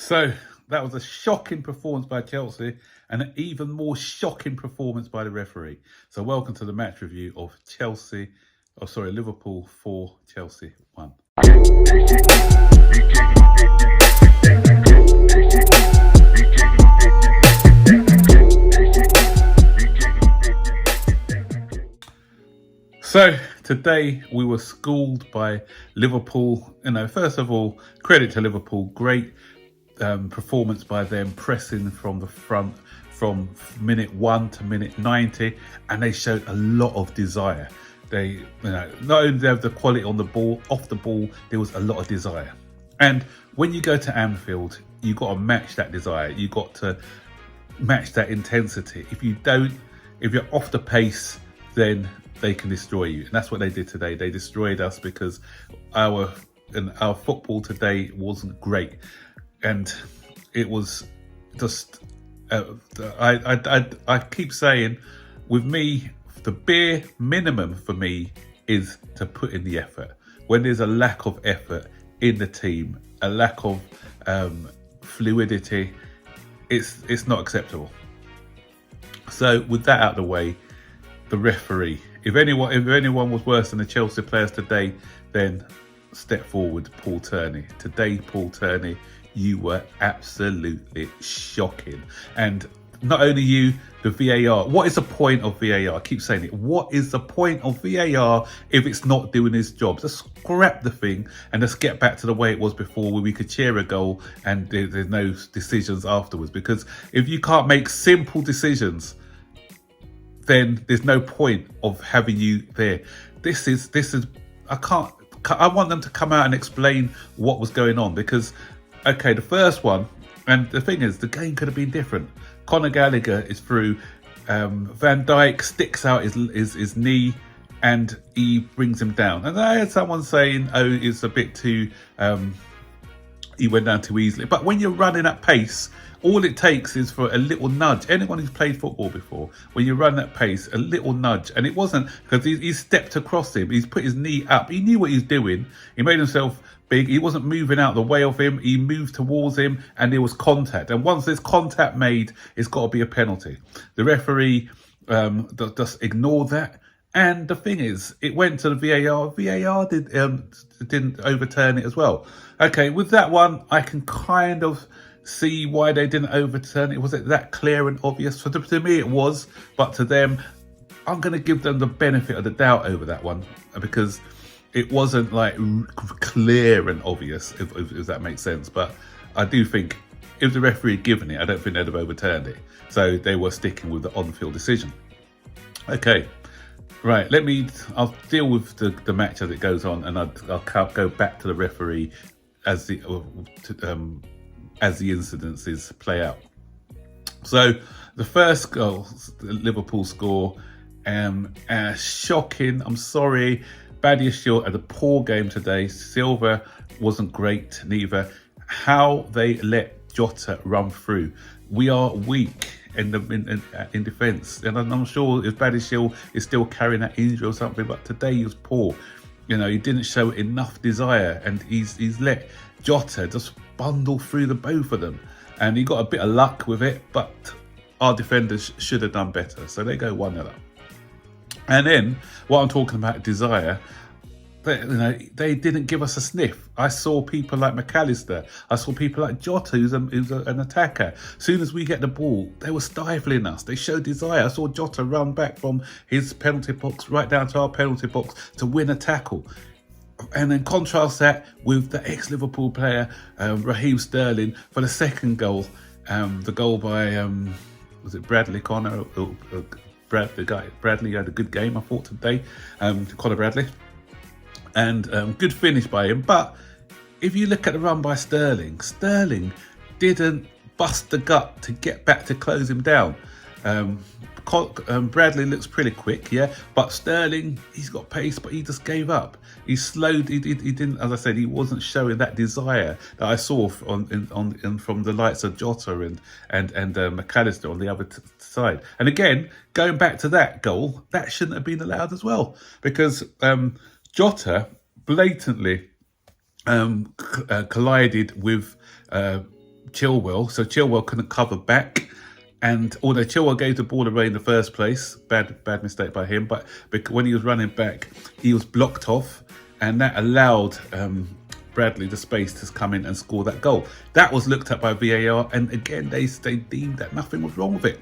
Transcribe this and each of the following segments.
So that was a shocking performance by Chelsea and an even more shocking performance by the referee. So welcome to the match review of Liverpool 4, Chelsea 1. So today we were schooled by Liverpool. First of all, credit to Liverpool. Great performance by them, pressing from the front from minute 1 to minute 90, and they showed a lot of desire. They, not only did they have the quality on the ball, off the ball, there was a lot of desire. And when you go to Anfield, you got to match that desire. You got to match that intensity. If you're off the pace, then they can destroy you. And that's what they did today. They destroyed us because our football today wasn't great. And it was just, I keep saying, with me, the bare minimum for me is to put in the effort. When there's a lack of effort in the team, a lack of fluidity, it's not acceptable. So with that out of the way, the referee, if anyone was worse than the Chelsea players today, then step forward, Paul Tierney. Today, Paul Tierney, you were absolutely shocking. And not only you, the VAR. What is the point of VAR? I keep saying it. What is the point of VAR if it's not doing its job? Just scrap the thing and let's get back to the way it was before, where we could cheer a goal and there's no decisions afterwards. Because if you can't make simple decisions, then there's no point of having you there. This is I want them to come out and explain what was going on, because okay, the first one, and the thing is, the game could have been different. Conor Gallagher is through, Van Dijk sticks out his knee and he brings him down. And I had someone saying, oh, it's a bit too, he went down too easily. But when you're running at pace, all it takes is for a little nudge. Anyone who's played football before, when you run at pace, a little nudge. And it wasn't because he stepped across him. He's put his knee up. He knew what he was doing. He made himself big. He wasn't moving out the way of him. He moved towards him and there was contact. And once there's contact made, it's got to be a penalty. The referee just ignored that. And the thing is, it went to the VAR. VAR didn't overturn it as well. Okay, with that one, I can kind of see why they didn't overturn it. Was it that clear and obvious? To me, it was. But to them, I'm going to give them the benefit of the doubt over that one, because it wasn't like clear and obvious, if that makes sense. But I do think if the referee had given it, I don't think they'd have overturned it. So they were sticking with the on-field decision. Okay, right. I'll deal with the match as it goes on, and I'll go back to the referee as the incidences play out. So the first goal, Liverpool score, shocking. I'm sorry. Badiashile had a poor game today. Silva wasn't great neither. How they let Jota run through. We are weak in defence, and I'm sure if Badiashile is still carrying that injury or something, but today he was poor. He didn't show enough desire, and he's let Jota just bundle through the both of them, and he got a bit of luck with it, but our defenders should have done better. So they go 1-0 up. And then what I'm talking about, desire, they didn't give us a sniff. I saw people like McAllister. I saw people like Jota, who's an attacker. As soon as we get the ball, they were stifling us. They showed desire. I saw Jota run back from his penalty box right down to our penalty box to win a tackle. And then contrast that with the ex-Liverpool player, Raheem Sterling, for the second goal. The goal by, was it Bradley Connor? Bradley had a good game, I thought, today. Conor Bradley. And good finish by him. But if you look at the run by Sterling didn't bust the gut to get back to close him down. Bradley looks pretty quick, yeah, but Sterling, he's got pace, but he just gave up. He slowed. He didn't, as I said, he wasn't showing that desire that I saw from the likes of Jota and McAllister on the other side. And again, going back to that goal, that shouldn't have been allowed as well, because Jota blatantly collided with Chilwell, so Chilwell couldn't cover back. And although Chilwell gave the ball away in the first place, bad mistake by him, but when he was running back, he was blocked off, and that allowed Bradley the space to come in and score that goal. That was looked at by VAR, and again they deemed that nothing was wrong with it.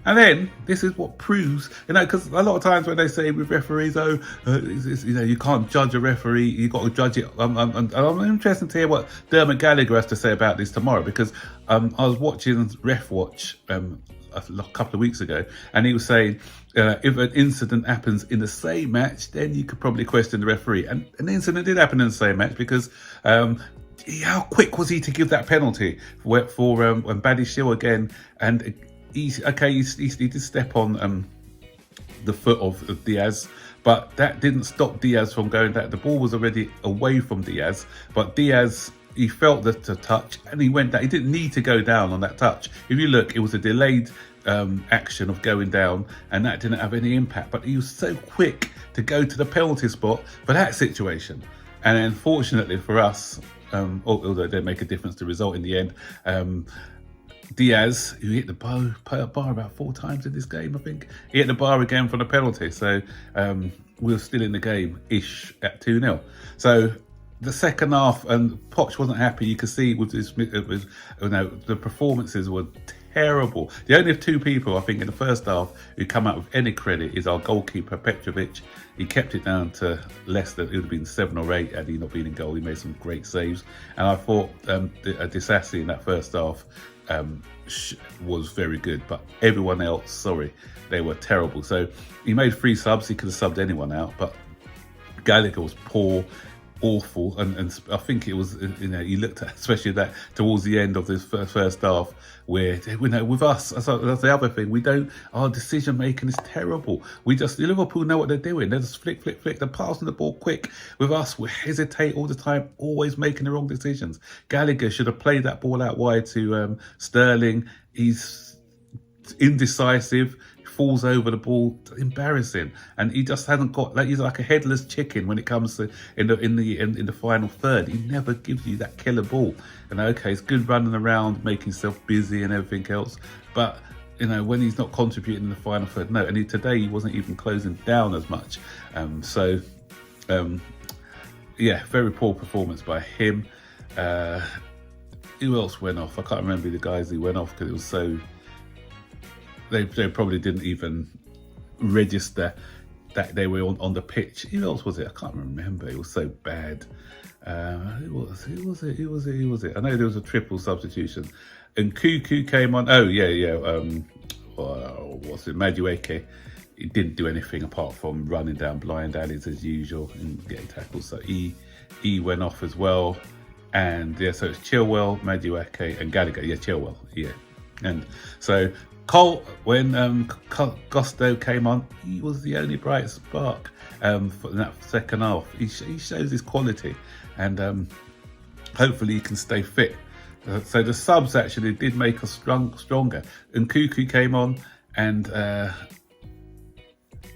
And then this is what proves, because a lot of times when they say with referees, you can't judge a referee, you got to judge it. I'm interested to hear what Dermot Gallagher has to say about this tomorrow, because I was watching Ref Watch a couple of weeks ago, and he was saying if an incident happens in the same match, then you could probably question the referee. And an incident did happen in the same match, because how quick was he to give that penalty for Badiashile again? And he did step on the foot of Diaz, but that didn't stop Diaz from going down. The ball was already away from Diaz, but Diaz, he felt the touch and he went down. He didn't need to go down on that touch. If you look, it was a delayed action of going down, and that didn't have any impact. But he was so quick to go to the penalty spot for that situation. And unfortunately for us, although it didn't make a difference to the result in the end, Diaz, who hit the bar about 4 times in this game, I think. He hit the bar again for the penalty. So we were still in the game-ish at 2-0. So the second half, and Poch wasn't happy. You could see with this, the performances were terrible. The only 2 people, I think, in the first half who come out with any credit is our goalkeeper, Petrovic. He kept it down to less than, it would have been 7 or 8 had he not been in goal. He made some great saves. And I thought Disasi in that first half was very good, but everyone else, sorry, they were terrible. So he made 3 subs. He could have subbed anyone out, but Gallagher was poor, awful, and I think it was, you looked at especially that towards the end of this first half, where with us, that's the other thing, our decision making is terrible. Liverpool know what they're doing. They just flick, they're passing the ball quick. With us, we hesitate all the time, always making the wrong decisions. Gallagher should have played that ball out wide to Sterling. He's indecisive, falls over the ball, embarrassing, and he just hasn't got, he's like a headless chicken when it comes to in the final third. He never gives you that killer ball. And okay, it's good running around, making himself busy and everything else, but when he's not contributing in the final third, no. And today he wasn't even closing down as much. Yeah, very poor performance by him. Who else went off? I can't remember the guys who went off, because it was so. They probably didn't even register that they were on the pitch. Who else was it? I can't remember. It was so bad. Who was it? I know there was a triple substitution. And Cuckoo came on. Oh, yeah. What's it? Madueke. He didn't do anything apart from running down blind alleys as usual and getting tackles. So he went off as well. And yeah, so it's Chilwell, Madueke, and Gallagher. Yeah, Chilwell. Yeah. And so when Gusto came on, he was the only bright spark for that second half. He shows his quality, and hopefully he can stay fit. So the subs actually did make us stronger. And Cuckoo came on, and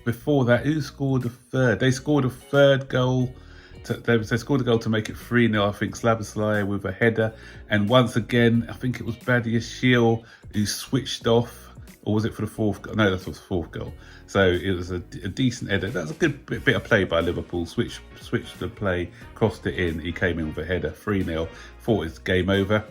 before that, who scored the third? They scored a third goal. They scored a goal to make it 3-0, I think, Szoboszlai with a header. And once again, I think it was Badiashile who switched off, or was it for the 4th goal? No, that was the 4th goal. So it was a decent header. That was a good bit of play by Liverpool. Switched the play, crossed it in. He came in with a header, 3-0. Thought it's game over.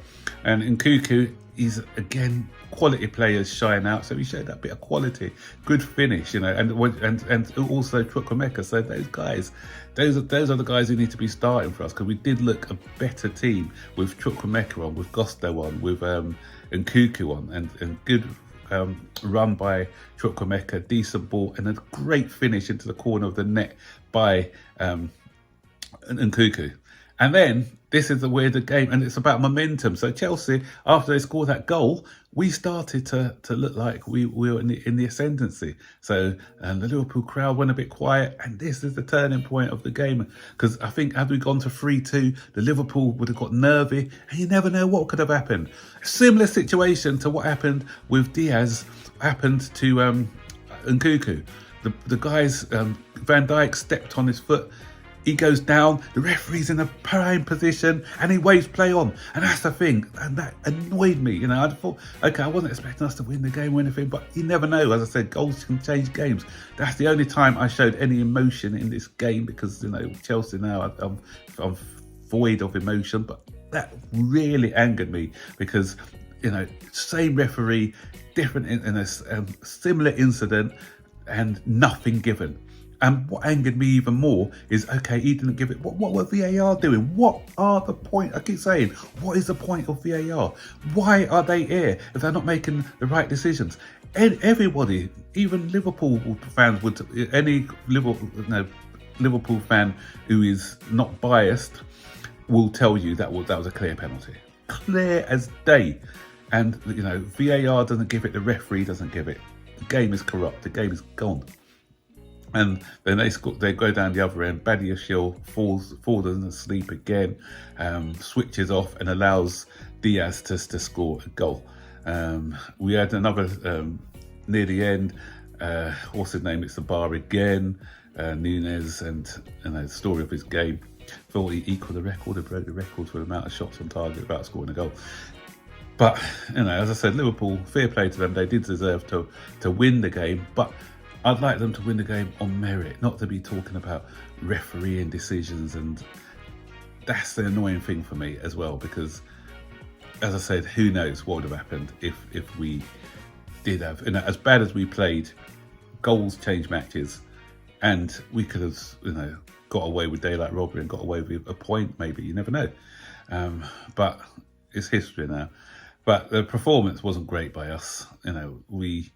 And in Cuckoo, he's again, quality players shine out, so he showed that bit of quality, good finish, and also Chukwuemeka. So those guys, those are the guys who need to be starting for us, because we did look a better team with Chukwuemeka on, with Gusto on, with Nkuku on, and good run by Chukwuemeka, decent ball, and a great finish into the corner of the net by Nkuku. And then this is the weirder game, and it's about momentum. So Chelsea, after they scored that goal, we started to look like we were in the ascendancy. So the Liverpool crowd went a bit quiet, and this is the turning point of the game. Because I think had we gone to 3-2, the Liverpool would have got nervy, and you never know what could have happened. Similar situation to what happened with Diaz happened to Nkuku. The guys, Van Dijk stepped on his foot. he goes down, the referee's in a prime position, and he waves play on. And that's the thing, and that annoyed me. You know, I thought, okay, I wasn't expecting us to win the game or anything, but you never know. As I said, goals can change games. That's the only time I showed any emotion in this game, because, you know, Chelsea now, I'm void of emotion, but that really angered me, because, you know, same referee, different in a similar incident, and nothing given. And what angered me even more is, okay, he didn't give it. What were VAR doing? What are the point? I keep saying, what is the point of VAR? Why are they here if they're not making the right decisions? And everybody, even Liverpool fans would, any Liverpool fan who is not biased will tell you that was a clear penalty, clear as day. And, you know, VAR doesn't give it, the referee doesn't give it. The game is corrupt. The game is gone. And then they go down the other end. Badiashile falls asleep again, switches off and allows Diaz to score a goal. We had another near the end. What's his name? It's the bar again. Nunez, and the story of his game. Thought he equalled the record, or broke the record for the amount of shots on target without scoring a goal. But, you know, as I said, Liverpool, fair play to them. They did deserve to win the game, but I'd like them to win the game on merit, not to be talking about refereeing decisions. And that's the annoying thing for me as well, because, as I said, who knows what would have happened if we did have, you know, as bad as we played, goals change matches, and we could have, you know, got away with daylight robbery and got away with a point, maybe. You never know. But it's history now. But the performance wasn't great by us. You know, we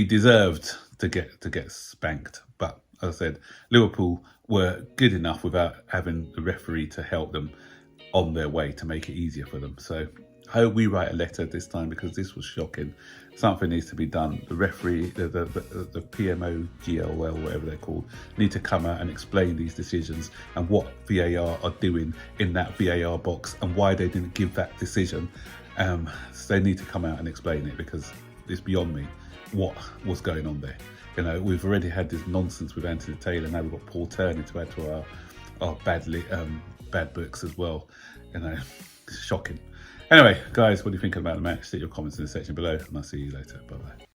deserved to get spanked. But as I said, Liverpool were good enough without having the referee to help them on their way to make it easier for them. So I hope we write a letter this time, because this was shocking. Something needs to be done. The referee, the PMO, GLL, whatever they're called, need to come out and explain these decisions and what VAR are doing in that VAR box and why they didn't give that decision. So they need to come out and explain it, because it's beyond me what was going on there. You know, we've already had this nonsense with Anthony Taylor. Now we've got Paul Turner to add to our bad books as well. You know, shocking. Anyway, guys, what do you think about the match? Leave your comments in the section below, and I'll see you later. Bye-bye.